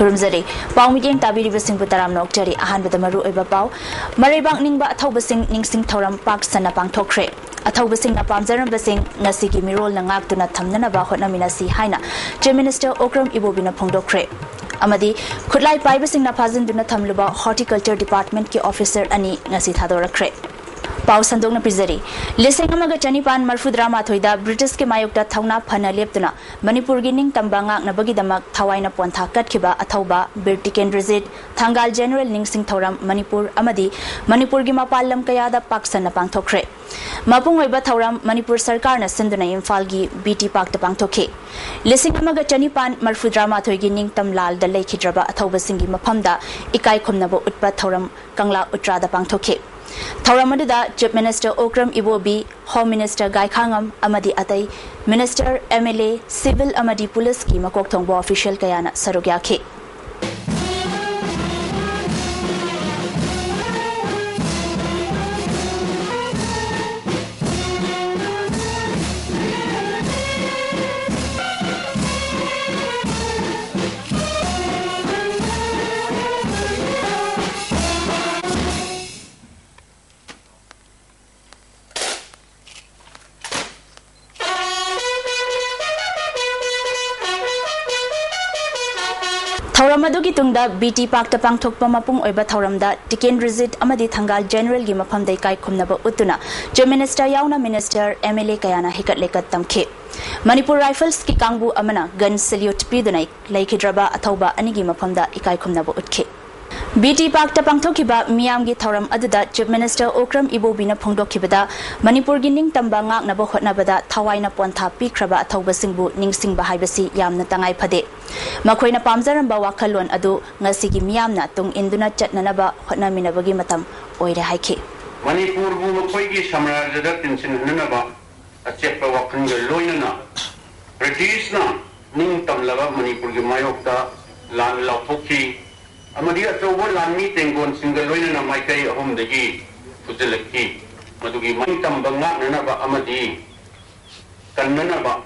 Kurumzari, Pau Meeting Tabiri Singh Putaram Nokjari, Ahan with the Maru Ebapau, Maribang Ningba Atobasing Ningsing Toram Park Sanapang Tokre, Atobasing Napamzaram Basing, Nasiki Mirol Nangak to Natamnana Bahotnaminasi Haina, J Minister Okram Ibobina Pongdokre. Amadi, could like Pibasing Napazan Duna Tamluba, Horticulture Department ki officer Ani Nasi Thadora Pau Sandong Prizari. Lising Amaga Chanipan Marfudra Mathoida, British ke Mayukta Tauna Pana Leptuna, Manipur Gining Tambanga Nabagidamak, Tawaina Ponta Katkiba, Atauba, Birtiken Rizit, Tangal General Ningsing Tauram, Manipur Amadi, Manipur Gimapalam Kayada Paksan Napang Tokre. Mapung Weba Tauram, Manipur Sarkarna Sinduna Falgi, BT Park Tapang Toke. Lising Amaga Chanipan Marfudra Mathoigining Tamlal, the Lake Hidraba, Atauba Singi Mapamda, Ikai Kumnabo Utpa Tauram, Kangla Utrada Pang Toke. Thauramada, Chief Minister Okram Ibobi, Home Minister Gai Khangam, Amadi Atai, Minister MLA, Civil Amadi Police ki Makok Thongbo official Kayana Sarugyake. Thauramadu tungda BT Park Tapang Thokpa Mapung Oiba Thauramda, Tiken Rizit Amadi Thangal General Gimapam Daikai Kumnaba Utuna, J Minister Yauna Minister MLA Kayana Hikat Lekat Tamke. Manipur Rifles ki Kangbu Amana, Gun Salute Pidunai, Lake Hidraba Atauba Anigi Mapamda Ikai Kumnaba Utke. BT Park Tapang Thokiba, Miamgi Thauram Aduda, Chief Minister Okram Ibobina Pongdokibada, Manipur Gining Tambanga Nabokot Nabada, Tawaina Ponta Pikraba Atauba Singbu, Ningsing Bahibasi, Yamna Tangai Pade. Makoina Pamzaram Bawakalon Adu, Nasigi Miamna, Tung Induna Chatnanaba, Hotnaminabagi Matam, Oida Haiki. Manipur Bukoigi Samara Tinsin Nanaba, a Chepa Wakanga Loyana, British na, Ning Tamlava, Manipur Mayokta, Lan Lapoki. Amadi Atowa Lan meeting on single Loyana Maikai home the gate, Fuzelaki, Madugi Mantam Banga Nanaba Amadi, Kananaba,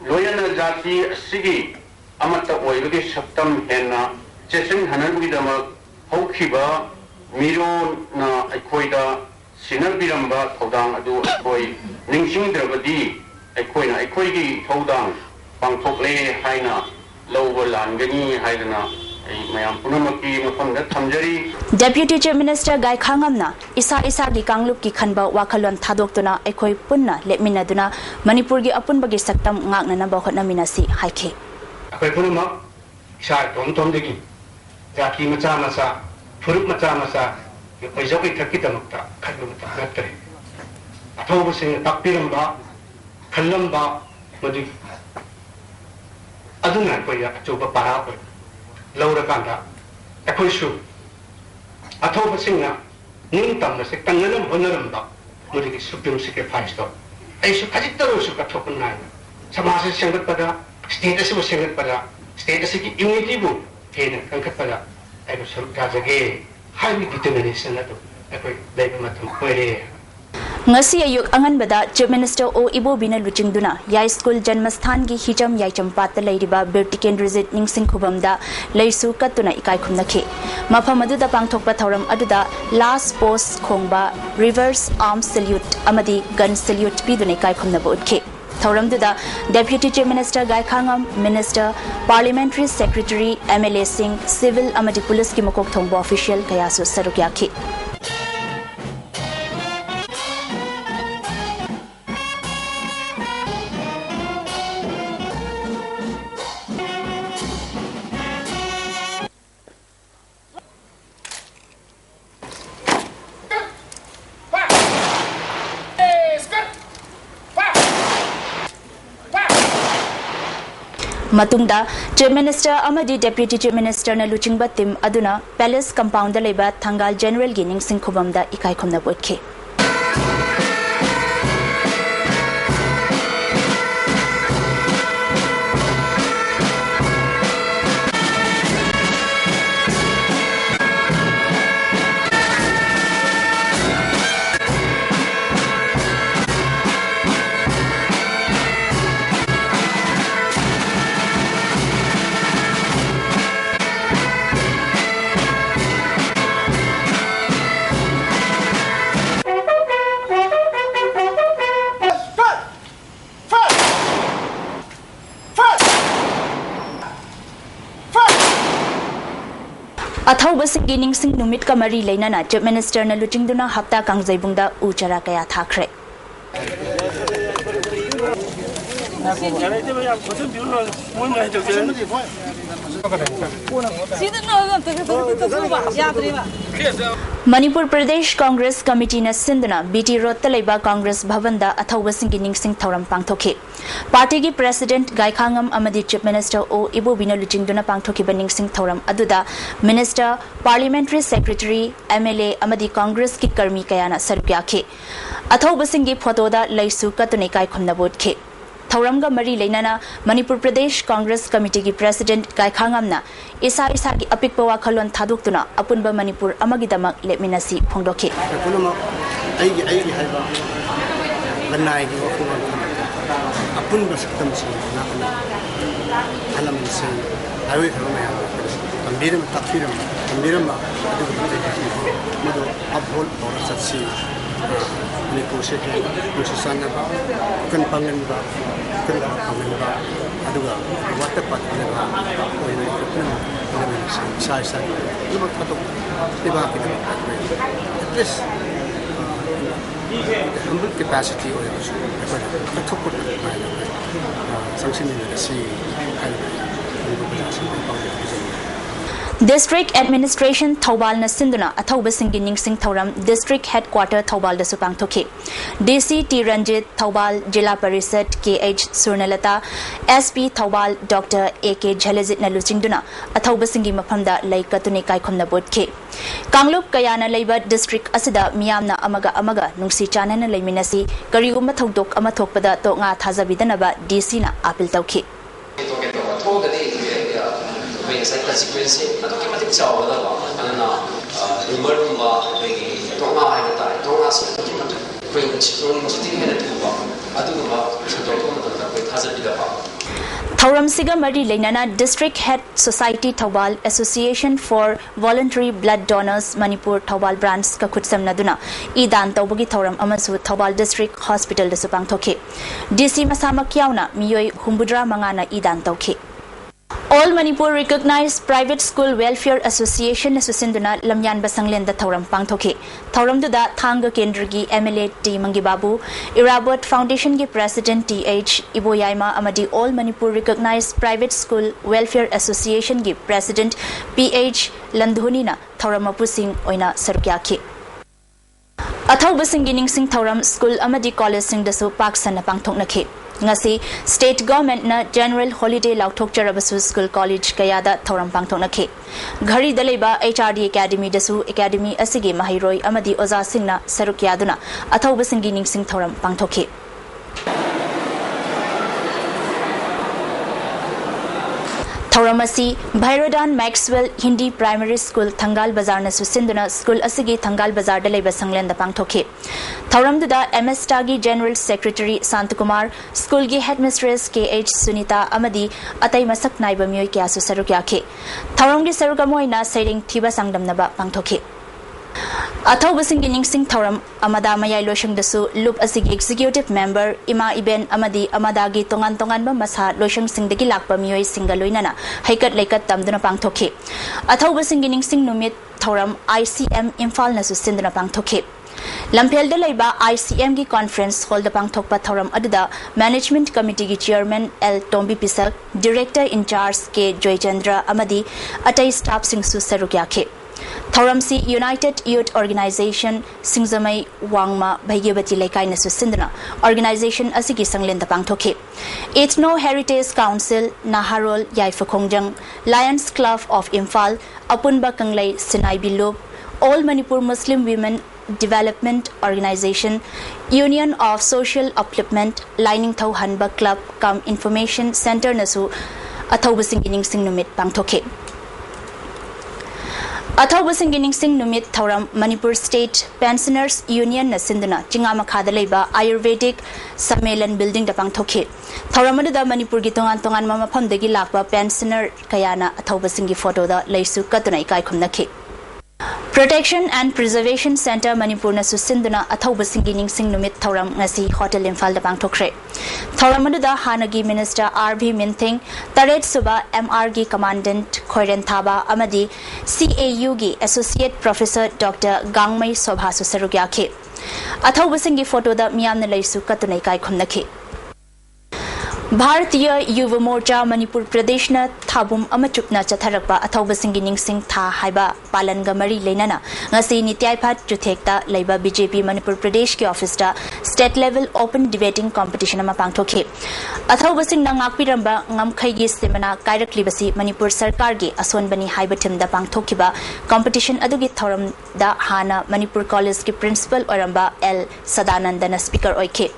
Loyana Zati Sigi, Amata Oilugi Shaptam Hena, Chesin Hanabidama, Hokiba, Miro na Akoida, Sinabiramba, Todang Adu Akoi, Ningsing Dravadi, Akoina, Akoigi, Todang, Bangkokle, Haina, Lower Langani, Haidana. Deputy Chief Minister Gai Khangamna, Isa Gi Kanglup ki Khanba Wakalon Thadoktuna, Ekoi Punna, Lepminaduna, Manipur gi Apunbagi Saktam Ngakna Namba Hotnaminasi, Haike. Akoi Punuma, Isa Tom Digi, Jaki Machamasa, Puruk Machamasa, Yokoizoki Takitamata, Kadumata, Hatri. Atobusing Takpiramba, Kalamba, Mudi Aduna Koya, Chuba Parapo. Laura Kanda, a Kushu, a Toba Singer, Nintam, the second Honoramba, Mudi Supreme Sacrifice. I should cut it to Suka Token 9. Samasa Sangapada, status was Sangapada, status unity book, Haden Kankapada, I was Kazaga, highly determination at a baby matum, where Ngasi ayuk angan bada Chief Minister O Ibobina Luchingduna Yai School Janmasthan gi Hijam Yai Champata Laidiba Birtiken Rizit Ningsing Khubamda Laisu Katuna Ikai Khumnake Mafam aduda Pangthokpa Thauram aduda Last Post Khongba Reverse Arm Salute Amadi Gun Salute Piduna Ikai Khumnaba Utke Thauram duda Deputy Chief Minister Gai Khangam Minister Parliamentary Secretary MLA Singh Civil Amadi Police ki Makok Thongbo official Kayasu Sarukyaki Matungda, Chief Minister Amadi Deputy Chief Minister na Luchingba Tim Aduna, Palace Compound Leba Thangal General Gining Sinkhubamda Ikai Khumna Botke. अथौबसिंगी निंगसिंग नुमित का मरी लेना chief minister न लुचिंगदुना हप्ता कांगजैबुंगदा उचरा कया थाखरे मणिपुर प्रदेश कांग्रेस कमिटी न सिंधना बीटी रोड तलेबा कांग्रेस भवन दा अथौबसिंगी निंगसिंग थौरम पांगथोखे पार्टी की प्रेसिडेंट गायखांगम अमदी चीफ मिनिस्टर ओ इबोबिना लुचिंगदुना पांगथोखिबा निंगसिंग थौरम अदुदा मिनिस्टर पार्लियामेंट्री सेक्रेटरी एमएलए अमदी कांग्रेस की कर्मी कयाना सरुक्याखे अथौबसिंगी फोटोदा लैसु कतुने कायखुमना बोटखे थौरमगा मरी लेना मणिपुर प्रदेश कांग्रेस कमिटी की प्रेसिडेंट गायखांगमना इसा की अपिकपा वाखलोन थादोक्तुना अपुनबा मणिपुर अमगिदमक लेमिनासी फोंदोखे अपुनबा सक्तमसी अलमसे आवे खरमया तंबीरम तफीरम तंबीरम मदो अबोल और सच्ची मणिपुर से मुससानबा कन पंगनबा कन पंगनबा अदुगा वाटर पाटनबा ओइने अलमसे साइ साइ इबा खतो इबा के at least humble capacity or District Administration Thobal na Sinduna Athobasing Ningsing Thoram District Headquarter Thobal da Supang Thoke DC T Ranjit Thobal Jila Parisat KH Surnalata SP Thobal Dr. AK Jhalazit na Luchingduna Athobasingi Mapamda Lai Katune Kai Khomna Bodke Kanglup Kayana Labor District Asida Miyamna Amaga Nungsi Chanana Laiminasi Kariuma Thodok Amathokpada Tonga Thazabidanaba DC na Apil Tauke consequence aduki matik chawada anana rumor ba begi tonga haida tai tonga se aduki matik koi chitron chiting hena tuba aduga ba chitron da koi thazabida ba Thauram Siga Mari Lainana District Head Society Thobal Association for Voluntary Blood Donors Manipur Thobal Branch Kakutsam Naduna Idan Tawbagi Thauram Amasu Thobal District Hospital de Supang Thoke DC Masama Kyauna Miyoi Humbudra Mangana Idan Tauke All Manipur Recognized Private School Welfare Association Susinduna Lamyan Basanglen da Thauram Pangthoke Thauram Duda Thanga Kendragi MLA T Mangibabu Irabot Foundation gi President TH Iboyaima Amadi All Manipur Recognized Private School Welfare Association gi President PH Landhunina Thauram Singh Oina Sarukyake Athobasing Ningsing Thauram School Amadi College Sing da Su Paksana Pangthoknake ngasi state government na general holiday lauthok charabasu school college kayada thoram pangthoknake ghari daleba HRD academy dasu academy asigi mahiroi amadi oza singna saruk yaduna athobasingi ningsing thoram pangthoke Thauramasi Bhairodan Maxwell Hindi Primary School Thangal Bazar na susinduna school asigi Thangal Bazar daleba sanglen da pangthoke Thauram duda MS Tagi General Secretary Santakumar School gi Headmistress KH Sunita Amadi Atai Masak Naiba Myoy kya su sarukyake Thauram gi sarukamoina sairing thiba sangdamnaba pangthoke Athobasing Ningsing Thauram Amada Mayai Loshang dasu Loop asigi Executive Member Ima Iben Amadi Amadagi Tongan ba Masa Loshang Singdagi Lakpa Myoy Singaloinana Haikat Laikat Tamduna Pangthoke Athobasing Ningsing Numit Thauram ICM Imphal na susinduna pangthoke Lampel de Laiba ICM gi conference hold the pangthokpa Thauram aduda Management Committee gi Chairman L Tombi Pisak Director in charge K Joychandra Amadi Atai staff sing su sarukyake Thauramsi United Youth Organization Singzamai Wangma Bhaigibati Laikai na susindana organization asigi sanglen da pangthoke Ethno Heritage Council Naharol Yaifakongjang Lions Club of Imphal Apunba Kanglai Sinai Bilub All Manipur Muslim Women Development Organization Union of Social Upliftment Lining Thau Hanba Club Kam Information Center nasu Athobasing Ningsing Numit pangthoke Athobasing Ningsing Numit Thauram Manipur State Pensioners Union na sinduna Chingama Khada Leiba Ayurvedic Sammelan Building da pangthoke Thauram da Manipur gi tongan mamaphamdagi lakpa pensioner kayana Athobasing gi photo da laisu katunai kai khumnake Protection and Preservation Center Manipur na susinduna athaubasingi ningsing numit thauram ngasi Hotel Imphal da pangthokre. Thauram aduda hanagi Minister R.B. Minthing, Taret Suba MR gi Commandant Khoiren Thaba amadi CAU gi Associate Professor Dr. Gangmai Sobha Susarugya ke. Athaubasingi photo da miyamna laisu katunai kai khumnake. Bharatiya Yuva Morcha Manipur प्रदेश न थाबुम अमचुपना चथरकपा अथौबसिंगी निंगसिंग था हाइबा पालनगा मरी लेनना ngasi नित्यायफाट जुथेक्ता लेबा BJP Manipur प्रदेश के office दा state level open debating competition अमा पांगथोखे अथौबसिंग ना ngakpiramba ngamkhaigi semana kairaklibasi Manipur सरकार गे असोनबनी हाइबा थिमदा पांगथोखिबा competition अदुगी थौरम दा हाना मणिपुर कॉलेज के प्रिंसिपल ओरंबा एल सदानंदन स्पीकर ओइखे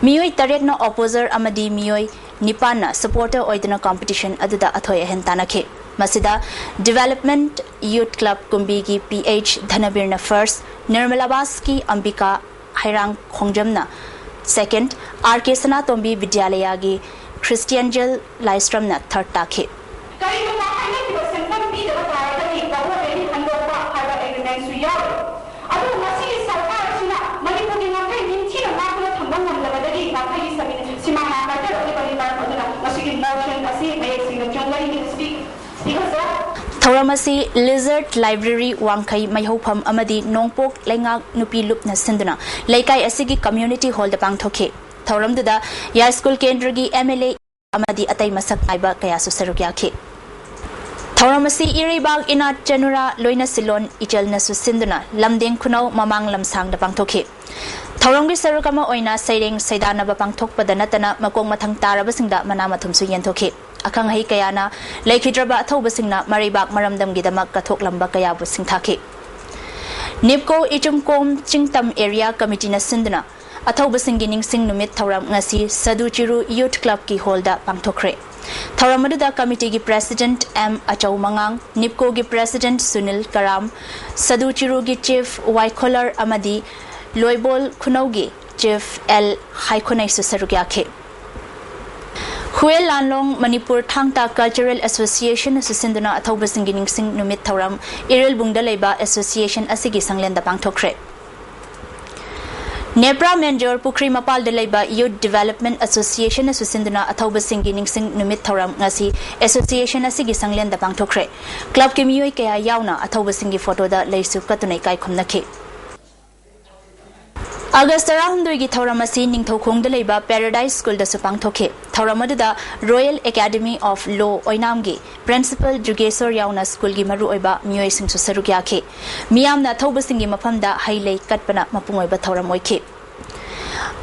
मियोय तरेट न ऑपोजर अमदी मियोय निपाना सपोर्टर ओइदना कंपटीशन अदुदा अथोय हेंतानखे मसिदा डेवलपमेंट यूथ क्लब कुंबी की पीएच धनबीरना फर्स्ट निर्मलाबास की अंबिका हैरांग खोंजमना सेकंड आरके सनातोंबी विद्यालय की क्रिस्टियनजल लाइस्ट्रमना थर्ड ताखे थौरमसी लिजर्ड लाइब्रेरी वांखई मैहौफम अमदी नोंपोक लेंगाक नुपी लुपना सिंदुना लेकाई असिगी कम्युनिटी हॉल द पांगथोखे थौरमदुदा या स्कूल केंद्र की एमएलए अमदी अतई मसक आइबा कया सुसरुक्याखे थौरमसी इरेबाग इना चनुरा लोइना सिलोन इचलना सुसिंदुना लमदेंग खुनौ ममांग लमसांग द पांगथोखे थौरमगी सरुकमा ओइना सैरेंग सैदानबा पांगथोकपदा नतना मकोंग मथंग तारबसिंगदा मनामथुमसु येंथोखे अखंग हई कयाना लेखिद्रबा अथौबसिंगना मरिबाक मरमदमगिदमक कथोकलंबा कयाबु सिंथाखे निपको इचुमकोम चिंगतम एरिया कमिटी न सिंदना अथौबसिंगी निंगसिंग नुमित थौरम ngasi सदुचिरु यूथ क्लब की होलदा पांगथोखरे थौरम अदुदा कमिटी की प्रेसिडेंट एम अचौ मंगांग निपको की प्रेसिडेंट सुनील कराम सदुचिरु की चीफ वाइखोलर अमदी लोइबोल खुनौगी चीफ एल हाइखोनै सुसरुक्याखे हुए लानलोंग मणिपुर थांगता कल्चरल एसोसिएशन सुसिंदना अथौबसिंगी निंगसिंग नुमित थौरम इरेल बुंगदा लेबा एसोसिएशन असिगी संगलेंदा पांगथोखरे नेप्रा मेंजर पुखरी मपाल लेबा यूथ डेवलपमेंट एसोसिएशन सुसिंदना अथौबसिंगी निंगसिंग नुमित थौरम ngasi एसोसिएशन असिगी संगलेंदा पांगथोखरे क्लब के मियोय कया यावना अथौबसिंगी फोटोदा लेसु कतुनै काय खुमनखे अगस्त 12 की थौरम असि निंगथौखोंग लेबा पैराडाइज स्कूल दसु पांगथोखे थौरम अदुदा रॉयल एकेडमी ऑफ लॉ ओइनामगी प्रिंसिपल जुगेश्वर यावना स्कूल की मरु ओइबा मियोय सिंग सुसरुक्याखे मियामना थौबसिंगी मफमदा हाइलै कटपना मपुंग ओइबा थौरम ओइखे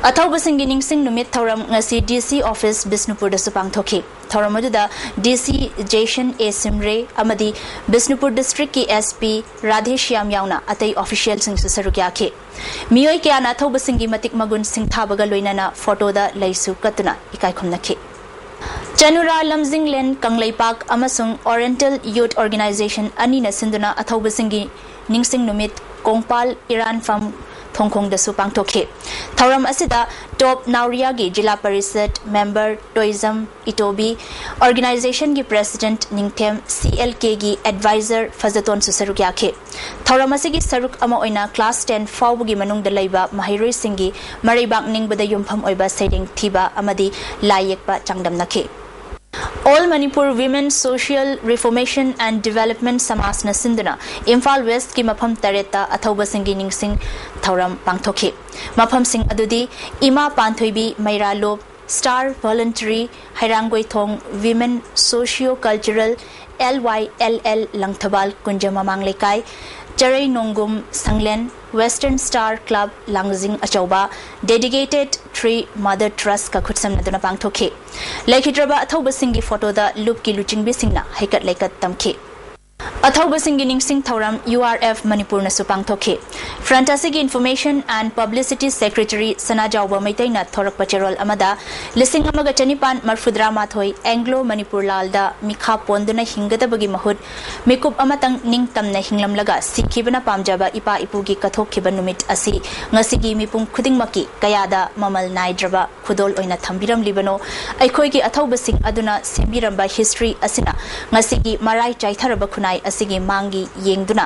अथौबसिंगी निंगसिंग नुमित थौरम ngasi डीसी ऑफिस बिष्णुपुर दसु पांगथोखे थौरम अदुदा डीसी जेशन ए सिमरे अमदी बिष्णुपुर डिस्ट्रिक्ट की एसपी राधेश्याम यावना अतई ऑफिशियल सिंग सुसरुक्याखे मियोय क्याना थौबसिंगी मतिक मगुन सिंथाबगा लोइनाना फोटोदा लैसु कतुना इकाय खुमनखे चनुरा लमजिंगलेन कंगलैपाक अमसुंग ओरिएंटल यूथ ऑर्गेनाइजेशन अनिना सिंदुना अथौबसिंगी निंगसिंग नुमित कोंगपाल इरान फम थोंखोंग दसु पांगथोखे थौरम असिदा टॉप नाउरिया की जिला परिषद मेंबर टोइजम इटोबी ऑर्गेनाइजेशन की प्रेसिडेंट निंगथेम सीएलके की एडवाइजर फजतोन सुसरुक्याखे थौरम असिगी सरुक अमा ओइना क्लास 10 फाउबगी मनुंगदा लैबा महिरोय सिंगी मरैबाक निंगबदा युमफम ओइबा सेरिंग थीबा अमदी लायेकबा चांगदमनखे All Manipur Women Social Reformation and Development Samasna Sinduna Imphal West ki mafam tareta athaubasingi ningsing thauram pangthokhe mafam sing adudi Ima Panthoibi Mairalop Star Voluntary Hairangoi Thong Women Socio Cultural LYLL Langthabal Kunjama Manglekai Charai Nongum Sanglen Western Star Club Langzing Achauba Dedicated Tree Mother Trust ka khutsam naduna pangthokhe lekhidraba athaubasingi photo da loop ki luchingbi singna haikat leikat tamkhe अथौबसिंगी निंगसिंग थौरम URF Manipur na supang thokhe Frontasigi Information and Publicity Secretary Sanajawba Maitayna thorak pacherol amada lising amaga chanipan marfudra mathoi Anglo Manipur lalda mikha ponduna hingadabagi mahut mikup amatang ningtamna hinglamlaga sikhibana pamjaba ipa ipugi kathokhiba numit asi ngasigi mipum khudingmaki kayada mamal naidraba khudol oina thambiram libano aikhoigi athaubasing aduna sembiramba history asina ngasigi marai chaitharaba khunai asigi mangi yengduna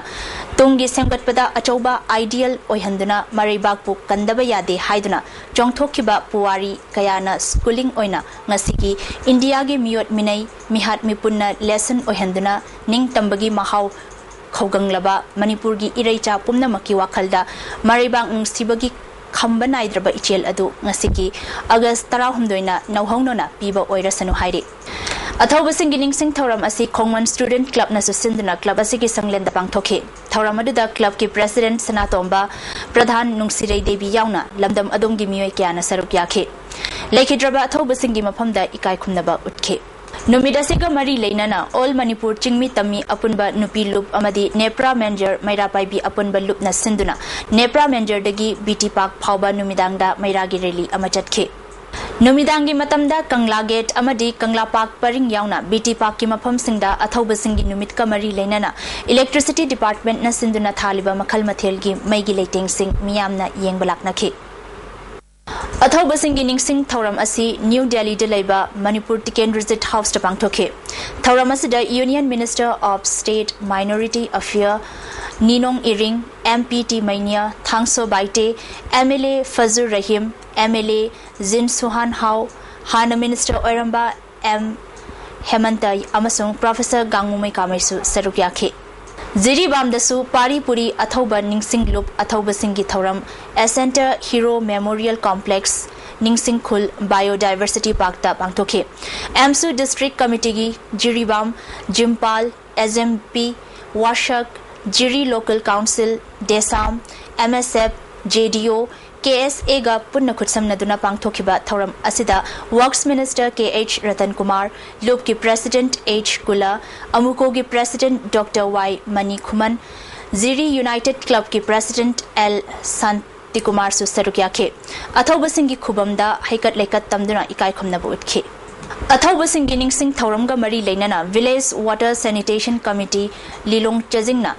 tunggi semgatpada achauba ideal oihanduna maribakpu kandaba yade haiduna chongthokiba puwari kayana schooling oina ngasigi India gi miyot minai mihat mipunna lesson oihanduna ning tambagi mahau khauganglaba Manipur gi iraicha pumnamaki wakhalda maribak sibagi khamba naidraba ichel adu ngasigi August 19 nauhaunona piba oirasanu hairi Athauba singi ningsing thoram asi Khongman Student Club na susinduna club asigi sanglenda pangthoki thoram aduda club ki president Sanatomba Pradhan Nungsirei Devi yauna lamdam adomgi miyoi kyana saruk yakhe lekhidraba athauba singi mafamda ikai khumnaba utke Numidasiga Mari Lainana, All Manipur Chingmi Tami Apunba Nupi Loop Amadi Nepra Manager Maira Paibi Apunba Loop na Sinduna, Nepra Manager Dagi BT Park Pauba Numidangda Mairagi Reli Amachatke. Numidangi Matamda Kangla Gate Amadi Kangla Park Paring Yauna, BT Park Kimapam Singda, Athauba Singi Numitka Mari Lainana, Electricity Department na Sinduna Taliba Makal Mathelgi Maigi Leiting Sing Miyamna Yengbalak Naki. Athauba singi ningsing thoram asi New Delhi de laiba Manipur Tiken Visit House tapang thoke thoram asida Union Minister of State Minority Affairs Ninong Iring MPT Mania Thangso Baite MLA Fazur Rahim MLA Zin Suhan Hau Hana Minister Oiramba M Hemanta amasung Professor Gangumai Kamaisu Sarukyakhe Ziri Bamdasu Pari Puri Athauba Ningsing Loop Athauba Singi Thoram A Center Hero Memorial Complex Ningsing Khul Biodiversity Park ta pangthoke AMSU District Committee Jiribam Jimpal SMP Washak Jiri Local Council Desam MSF JDO KSA ga punna khutsamnaduna pangthokiba thoram asida Works Minister KH Ratan Kumar Loop ki President H Kula Amuko ki President Dr Y Mani Khuman Ziri United Club ki President L Santi Kumar su sarukyakhe athauba singi khubamda haikat lekat tamduna ikai khumnabu utke Athauba singi ningsing thoramga mari leinana Village Water Sanitation Committee Lilong Chajingna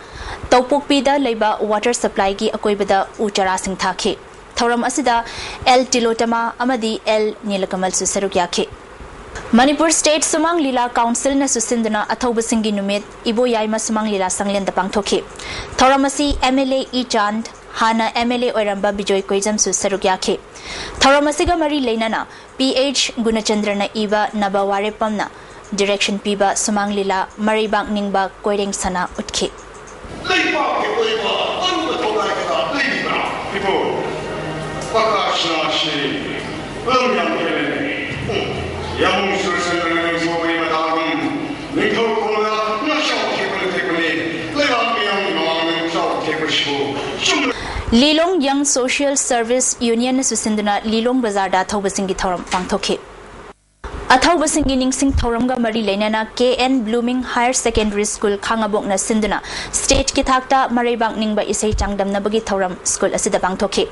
Tawpokpida leiba water supply gi akoibada uchara sing thakhe Thoram asida L Tilotama Amadi L Nilakamal su sarukyakhe Manipur State Sumang Lila Council na susinduna athauba singi numit ibo yaima Sumang Lila sanglenda pangthoke Thoramasi MLA E Chand Hana MLA Oiramba Bijoy Koijam su sarukyakhe Thoramasiga Mari Leinana PH Gunachandrana Iba Nabaware Pamna Direction Piba Sumang Lila Maribang Ningba Koireng Sana Utke Lilong Young Social Service Union susinduna Lilong Bazar da Athauba singi thoram pangthoke Athauba singi ningsing thoramga mari leinana KN Blooming Higher Secondary School Khangabok na sinduna state ki thakta Maribang ningba isai changdamna bagi thoram school asida pangthoke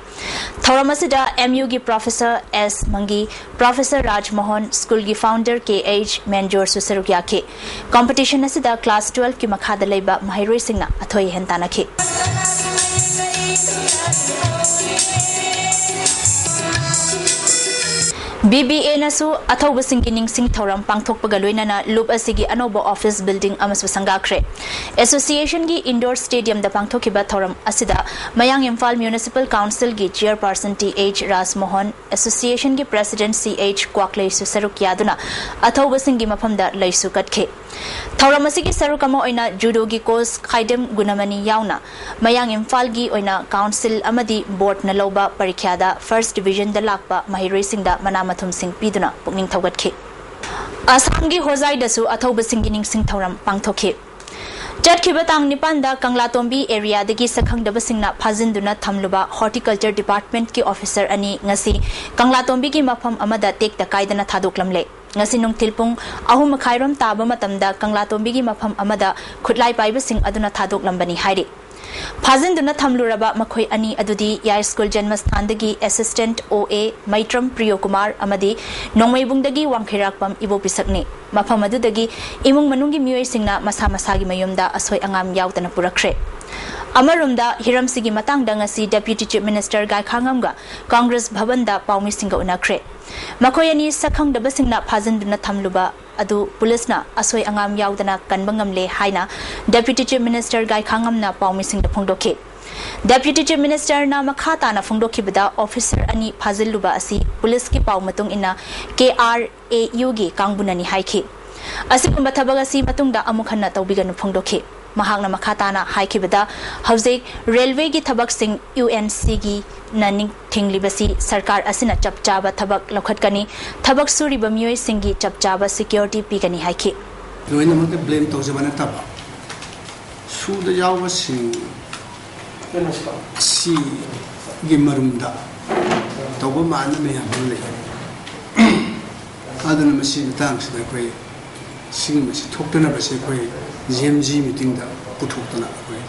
thoram asida MU gi Professor S Mangi Professor Raj Mohan School gi founder KH Manjor Susarukyakhe competition asida class 12 ki makhada leiba Mahiroi singna athoi hentana khe BBA nasu athauba singi ningsing thoram pangthokpaga loinana loop asigi anoba office building amasu sangakre association gi indoor stadium da pangthokiba thoram asida Mayang Imphal Municipal Council gi chairperson TH Ras Mohan association gi president CH Kwaklei su saruk yaduna athauba singi mafamda laisu katke thoram asigi sarukama oina judo gi course khaidem gunamani yauna Mayang Imphal gi oina council amadi board na loba parikya da first division da lakpa mahiroi singda manam Mathum Singh Piduna Pukning Tawgatke Asamgi Hozai Dasu Athauba Singining Sing Thoram Pangthoke Jatkiba Tang Nipanda Kanglatombi area Dagi Sakhang Dabasingna Pazinduna Thamluba Horticulture Department ki officer ani ngasi Kanglatombi ki mafam amada tek ta kaidana thadoklamle ngasi nung tilpung ahum khairam taba matamda Kanglatombi ki mafam amada khutlai paiba sing aduna thadoklambani hairi Phazinduna thamluraba makhoi ani adudi Yai School Janmasthandagi Assistant OA Maitram Priyo Kumar amadi Nongmaibungdagi Wangkhirakpam Ibo Pisakni mafam adudagi imung manungi miyoi singna masa masagi mayumda asoi angam yautana purakre Amarumda Hiramsigi Matangda ngasi Deputy Chief Minister Gai Khangamga Congress Bhavanda Paumisinga unakre. Makoyani sakhang dabasingna phajanduna thamluba adu pulisna asoi angam yaudana kanbangamle haina Deputy Chief Minister Gai Khangamna paumisingda phongdokhe. Deputy Chief Minister na makhata na phongdokhibada officer ani phajilluba asi police ki pau matung ina KRAU gi kangbunani haikhi. Asigumba thabaga si matungda amukhanna tawbiganu phongdokhe. Mahang na makhatana haikibada hauzik railway gi thabak sing UNC gi naning thinglibasi sarkar asina chapchaba thabak lokhatkani thabak suri bamiyoi singi chapchaba security pigani haiki loina mo blame to jabana taba su da yawa sing si gi marumda tawba maana me ya bole adana masi tang sa koi sing masi thokdana basi koi GMG meeting da puthokdana koi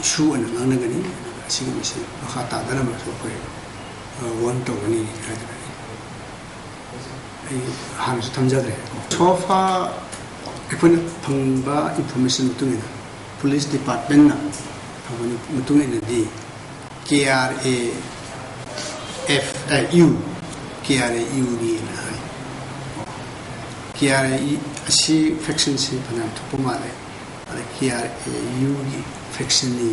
issue and anagani sing masi khata dana ma so koi one to ani ai han su thamjadre so far ikon phangba information tungina police department na phangani mutungina di KRAU ni na KRAU asi faction si panam thupumale ale KRAU gi faction ni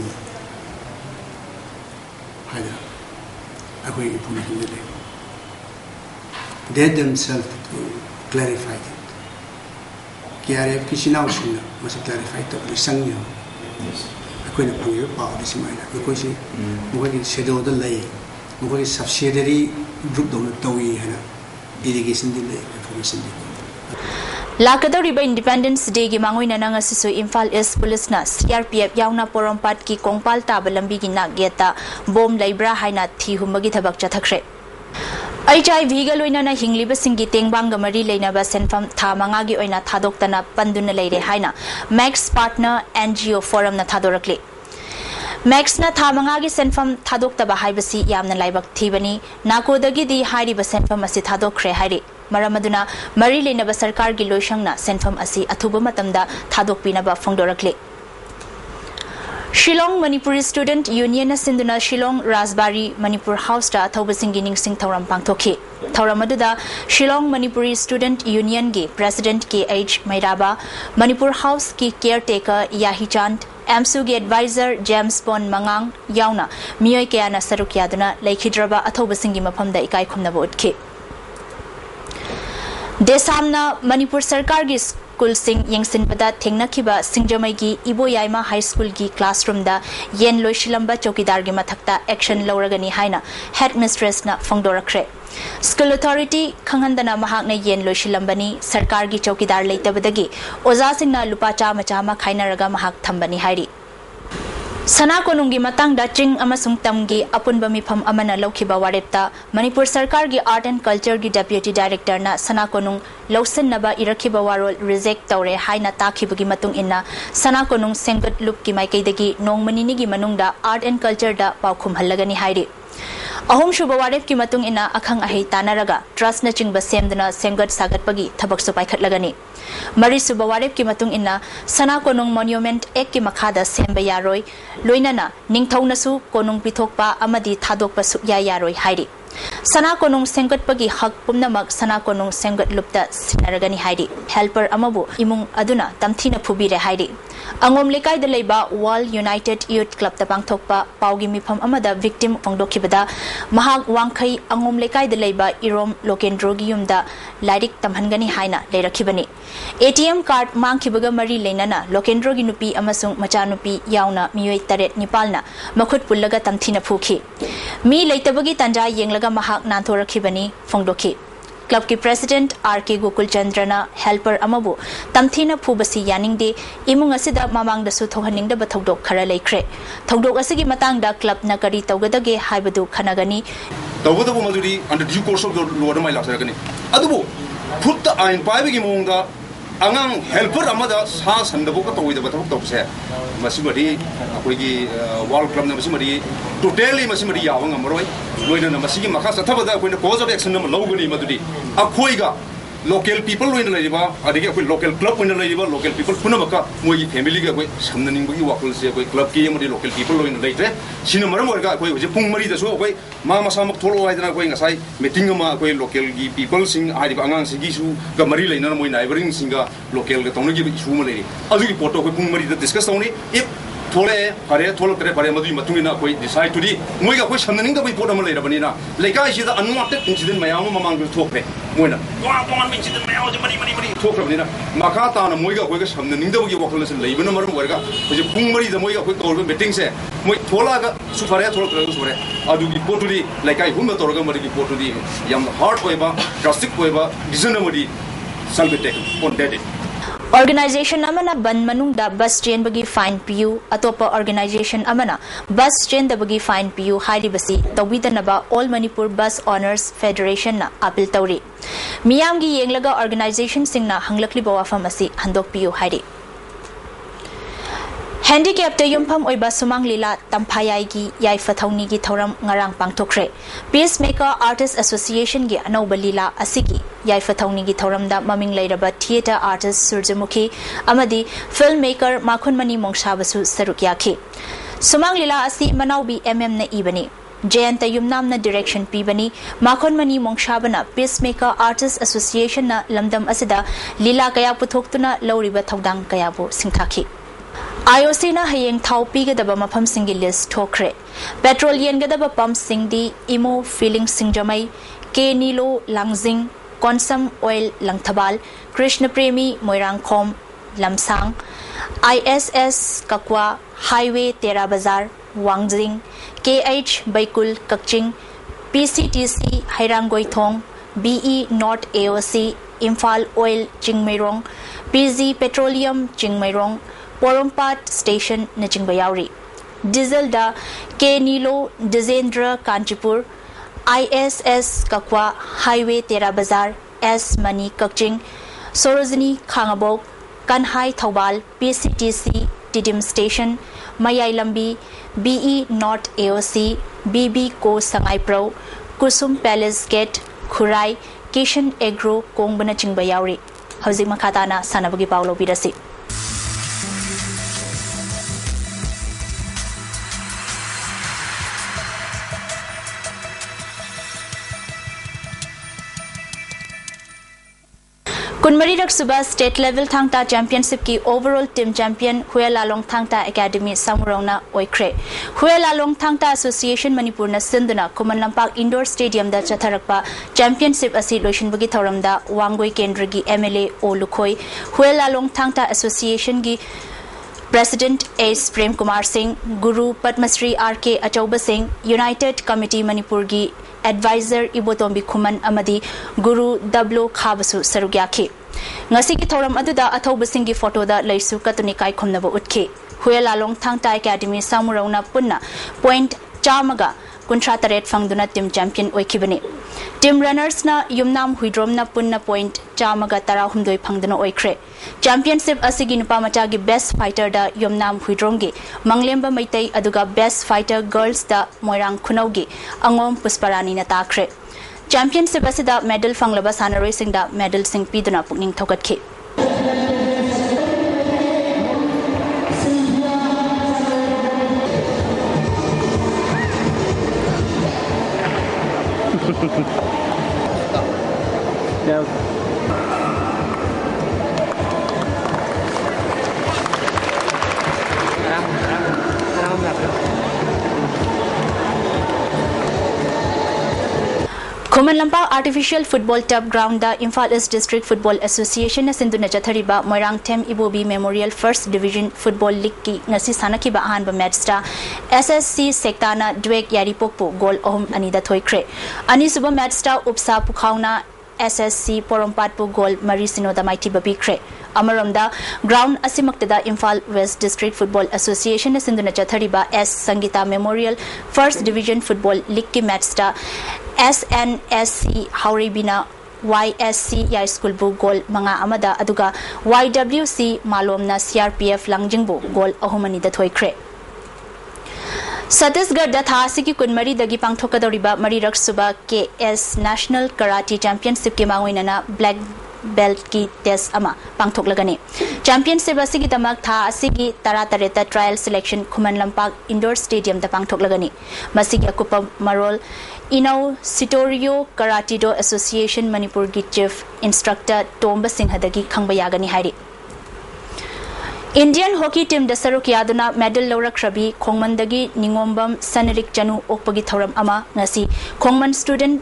hada akoi information de they themselves to clarify it KRAU kisinaw sina mas clarify to sangyo akoi na pangyo pa disi mai na akoi si mugi shadow da lay mugi subsidiary group dona tawi hana irrigation de information de Lakadoriba Independence Day gi mangoina nanga sisu Imphal East Police na CRPF yauna porompat ki kongpal taba lambi gi na geta bom laibra haina thi humagi thabak chathakre HIV ga loina na hingliba singi tengbang ga mari leina ba senfam tha manga gi oina thadoktana panduna leire haina Max Partner NGO Forum na thadorakle Max na tha manga gi senfam thadokta ba haibasi yamna laibak thibani nakodagi di hairi ba senfam asi thadokre hairi Maramaduna Mari Lenaba Sarkar gi loishangna senfam asi athuba matamda thadokpina ba phongdorakle Shillong Manipuri Student Union na sinduna Shillong Rasbari Manipur House ta thaubasingi ningsing thauram pangthokhi Thauramadu Shillong Manipuri Student Union gi President KH Mairaba Manipur House ki caretaker Yahichand AMSU gi advisor James Bond Mangang yauna miyoi kayana sarukyaduna laikhidraba athobasingi maphamda ikai khumnaba utkhi Desamna Manipur Sarkar gi school sing yengsin pada thengna khiba singjamai gi Ibo Yaima High School gi classroom da yen loishilamba chokidar gi mathakta action loragani haina headmistress na phongdorakre School authority khanghandana mahakna yen loishilambani sarkar gi chokidar leitabadagi oza singna lupa chama chama khainaraga mahak thambani hairi Sana konungi matang da ching amasung tamgi apunba mifam amana lokhiba warepta Manipur Sarkar gi Art and Culture gi Deputy Director na Sana konung lawsen naba irakhiba warol reject tawre haina takhibagi matung inna Sana konung sengat lup ki maikaidagi nongmanini gi manungda Art and Culture da paukhum hallagani hairi Ahom shuba warep ki matung ina akhang ahi tanaraga trust na chingba semdana sengat sagat pagi thabak su paikhat lagani Mari suba warep ki matung ina sana konung monument ek ki makhada semba yaroi loinana ningthau su konung pithokpa amadi thadokpa su ya yaroi hairi Sana konung sengat pagi hak pumnamak sana konung sengat lupta sinaragani hairi helper amabu imung aduna tamthina phubire hairi Angom lekai da leiba World United Youth Club ta pangthokpa paugi mifam amada victim phongdokhibada mahak wangkhai angom lekai da leiba Irom Lokendro gi yumda lairik tamhangani haina leirakhibani ATM card mangkhibaga mari leinana Lokendro gi nupi amasung macha nupi yauna miyoi taret nipalna makhut pullaga tamthina phukhi mi leitabagi tanja yenglaga mahak nanthораkhibani phongdokhi Club ki President RK Gokul Chandrana helper amabu tamthina phubasi yaningde imung asida mamang da su thohaning da bathodok khara laikre thodok asigi matang da club na kari tawgadage haibadu khanagani tawgadabu maduri under due course of the law mai laksaragani adubu phutta ain paibagi mongda angang helper amada sa sandabu ka tawida bathok tawse masimari akoigi wall club na masimari totally masimari yawang amroi loina na masigi makha sathabada akoina cause of action na logani maduri akhoiga local people loin la riba adigi koi local club loin la riba local people puna maka moi gi family ga koi samnaning gi wakul se koi club ki amadi local people loin la ite sina maram orga koi je pung mari da so koi ma masa mak tholo ai dana koi ngasai meeting ma koi local gi people sing ai ba angang sigi su ga mari laina moi neighboring singa local ga tong gi su ma le adu gi photo koi pung mari da discuss tawni if थोड़े परे थोड़ा करे परे मधुई मतुंगिना कोई decide टुदी मोइगा कोई समननिंग दा कोई pot अमल लेरबनिना लेकाय सिदा अनवांटेड इंसिडेंट मयाम ममांग थोकरे मोइना तोंग इंसिडेंट मयाम जे मरी मरी मरी थोकरबनिना माखा ताना मोइगा कोई का समननिंग दा बगी वखल से लेबन मरम वरगा जे पुंग मरी दा मोइगा कोई कॉल मीटिंग से मोइ थोला गा सुफरे थोला थोला सुफरे अदुगी पोटुदी लेकाय हुम तोरगा मरी पोटुदी यम हार्ड होइबा ड्रास्टिक होइबा डिसीजन मरी सल्व take on that Organisation amana ban manungda bus train bagi fine piu atopa organisation amana bus train da bagi fine piu hairi basi tawidanaba All Manipur Bus Owners Federation na appeal tawri miyam gi yenglaga organisation singna hanglakli bawafam asi handok piu hairi handicap te yumpham oiba sumang lila tamphayai gi yaifa thauni gi thoram ngarang pangthokre Peacemaker Artist Association gi anauba lila asigi yaifa thauni gi thoram da maming leiraba theater artist Surjamukhi amadi filmmaker Makhunmani Mongshabasu saruk yakhi sumang lila asi manaubi na ibani Jayanta Yumnam na direction pibani Makhunmani Mongshabana Peacemaker Artist Association na lamdam asida lila kaya puthoktuna lauriba thodang kaya bo singthakhi IOC na hayeng thau pigadaba mafam singi list thokre petrol yengadaba pump singdi imo filling singjamai K Nilo Langjing Konsam Oil Langthabal Krishna Premi Moirangkhom Lamsang ISS Kakwa Highway Tera Bazar Wangjing KH Baikul Kakching PCTC Hairanggoithong BE North AOC Imphal Oil Chingmairong PZ Petroleum Chingmairong Porompat Station Nachingbayauri Diesel da K Nilo Dizendra Kanchipur ISS Kakwa Highway Tera Bazar S Mani Kakching Sorozini Khangabok Kanhai Thawbal PCTC Tidim Station Mayai Lambi BE North AOC BB Ko Sangai Pro Kusum Palace Gate Khurai Kishan Agro Kongbana Chingbayauri Hauzik Makhatana Sanabagi Paulo Birasi Kunmari Raksuba State Level Thangta Championship ki overall team champion Huelalong Thangta Academy Samurongna Oikre Huelalong Thangta Association Manipur na Sinduna Kuman Lampak Indoor Stadium da Chatharakpa Championship asi loishinbagi thoramda Wangoi Kendra gi MLA Olukhoi Huelalong Thangta Association gi President S. Prem Kumar Singh Guru Padmasri RK Achauba Singh United Committee Manipur gi Advisor Ibotombi Kuman Amadi Guru Dablo Khabasu Sarugyakhi ngasi ki thoram aduda athauba singi photo da laisu katuni kai khomnaba utkhi Huelalong Thangta Academy Samurauna punna point chamaga kuntra taret fangduna team champion oikhibani team runners na yumnam huidrom na punna point chamaga tara humdoi phangduna oikhre championship asigi nupa macha gi best fighter da yumnam huidrom gi manglemba maitai aduga best fighter girls da moirang khunau gi angom pusparani na takre championship asida medal fanglaba sanaroi singda medal sing piduna pukning thokatki Kuman Lampak Artificial Football Turf Ground da Imphal East District Football Association na sinduna chathariba Moirang Them Ibobi Memorial First Division Football League ki ngasi sanakiba ahanba match da SSC Sektana Dwek Yaripokpo goal ohum anida thoikre ani suba match da Upsa Pukhauna SSC Porompatpo goal Mari Sinoda Maiti Babikre Amaramda ground asimaktada Imphal West District Football Association na sinduna chathariba S Sangita Memorial First Division Football League ki match da SNSC Hauribina YSC Yai School bu goal mga amada aduga YWC Malomna CRPF Langjingbu goal ahumani da thoikre Satisgarh da thasi ki kunmari dagi pangthokadoriba Mari Raksuba KS National Karate Championship ke mangoina na black belt की test अमा पांगथोकलगनी championship असगी दमक था असगी तरातरेता trial selection खुमन लंपाक indoor stadium दा पांगथोकलगनी मसिगी अकुपा Marol इनौ सिटोरियो कराटिडो association Manipur की chief instructor टोम्ब सिंहदगी खंगबयागनी हाइरी Indian hockey team दसरुक यादुना मेडल लौरख्रबी खोंगमनदगी निंगोंबम सनरिक चनु ओकपगी थौरम अमा ngasi खोंगमन स्टूडेंट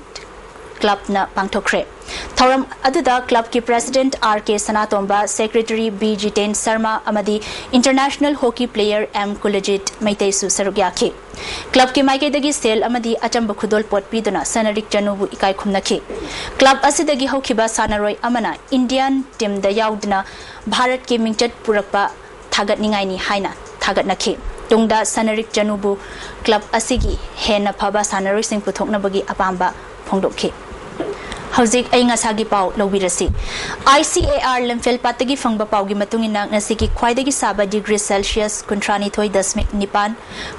क्लब ना पांगथोखरे थौरम अदुदा क्लब की president R K Sanatomba secretary B Jiten Sharma अमदी international hockey player M Kuljit मैतेसु सरुक याखी क्लब की माइकेदगी सेल अमदी अचंब खुदोल पोट पीदुना सनरिक चनुबु इकाई खुमनखी club असिदगी हौखिबा सानरोय Amna Indian team the याउदना Bharat की मिंगचट पुरकपा थागत निगाइनी हाइना थागत नखे तुंगदा सनरिक चनुबु क्लब असिगी हेन फबा सानरोय सिंग पुथोकनबगी अपांबा फोंदोखे हौजिक ऐ ngасagi पाउ लौबिरसी ICAR लमफेल पातगी फंगबा पाउगी मतुंगिना ngасigi ख्वाइदगी साबा डिग्री सेल्सियस 39.9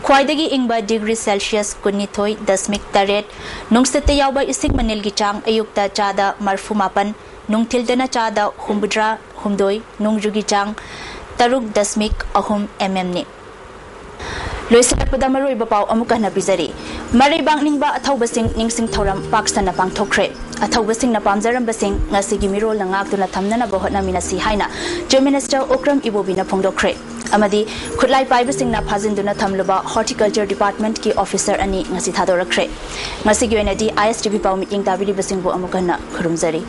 ख्वाइदगी इंगबा डिग्री सेल्सियस 19.8 नुंगसते यावबा इसिक मनेलगी चांग अयुक्ता चादा मरफुमापन नुंगथिलदना चादा हुमबुद्रा हुमदोय नुंगजुगी चांग 3.3 mm ने लोइसलपदा मरोइबा पाउ अमुका नबिजरी मरेबांगनिंगबा अथौबसिंग निंगसिंग थौरम पाकसना पांगथोखरे अथौबसिंग ना पामजरमबसिंग ngасigi मिरोल नंगाक्तुना थमनना बहतनामिनसी हाइना चीफ मिनिस्टर ओक्रम इबोबिना फोंदोखरे अमदी खुदलाई पाइबसिंग ना फाजिंदुना थमलुबा हॉर्टिकल्चर डिपार्टमेंट की ऑफिसर अनि ngasi थादोरखरे ngасigi ओइनादी ISTV पाउ मीटिंग ताबिरिबसिंगबो अमुकना खुरुमजरी।